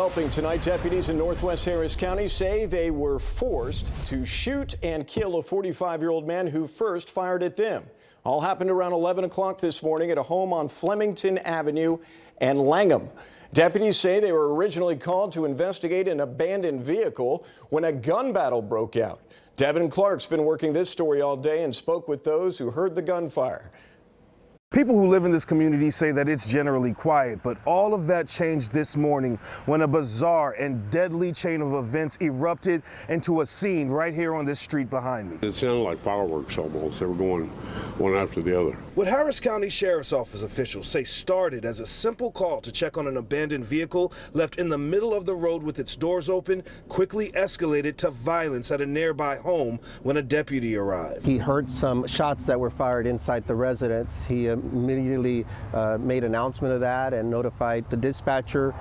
Helping tonight, deputies in Northwest Harris County say they were forced to shoot and kill a 45-year-old man who first fired at them. All happened around 11 o'clock this morning at a home on Flemington Avenue and Langham. Deputies say they were originally called to investigate an abandoned vehicle when a gun battle broke out. Devin Clark's been working this story all day and spoke with those who heard the gunfire. People who live in this community say that it's generally quiet, but all of that changed this morning when a bizarre and deadly chain of events erupted into a scene right here on this street behind me. It sounded like fireworks almost. They were going one after the other. What Harris County Sheriff's Office officials say started as a simple call to check on an abandoned vehicle left in the middle of the road with its doors open quickly escalated to violence at a nearby home when a deputy arrived. He heard some shots that were fired inside the residence. He immediately made announcement of that and notified the dispatcher.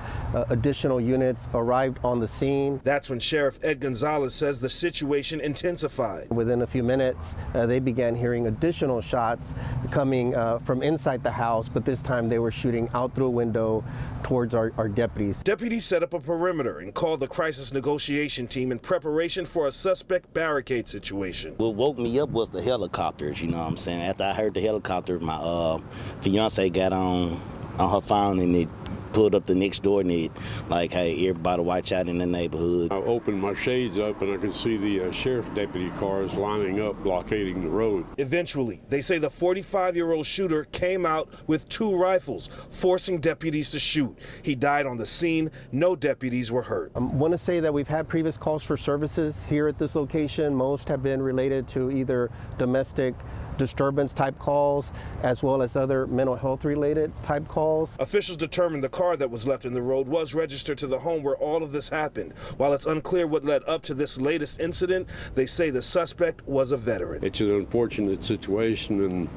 Additional units arrived on the scene. That's when Sheriff Ed Gonzalez says the situation intensified. Within a few minutes, they began hearing additional shots coming from inside the house, but this time they were shooting out through a window towards our deputies. Deputies set up a perimeter and called the crisis negotiation team in preparation for a suspect barricade situation. What woke me up was the helicopters, you know what I'm saying? After I heard the helicopter, my fiance got on her phone and it pulled up the next door and it like, hey, everybody watch out in the neighborhood. I opened my shades up and I could see the sheriff deputy cars lining up, blockading the road. Eventually, they say the 45-year-old shooter came out with 2 rifles, forcing deputies to shoot. He died on the scene. No deputies were hurt. I want to say that we've had previous calls for services here at this location. Most have been related to either domestic disturbance type calls as well as other mental health related type calls. Officials determined the car that was left in the road was registered to the home where all of this happened. While it's unclear what led up to this latest incident, they say the suspect was a veteran. It's an unfortunate situation and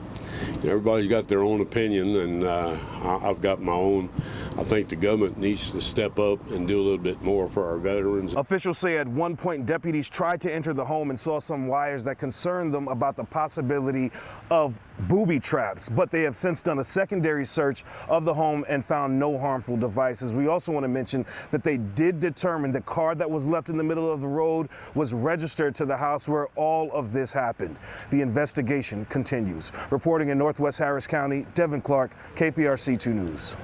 everybody's got their own opinion and I've got my own. I think the government needs to step up and do a little bit more for our veterans. Officials say at one point deputies tried to enter the home and saw some wires that concerned them about the possibility of booby traps, but they have since done a secondary search of the home and found no harmful devices. We also want to mention that they did determine the car that was left in the middle of the road was registered to the house where all of this happened. The investigation continues. Reporting in Northwest Harris County, Devin Clark, KPRC 2 News.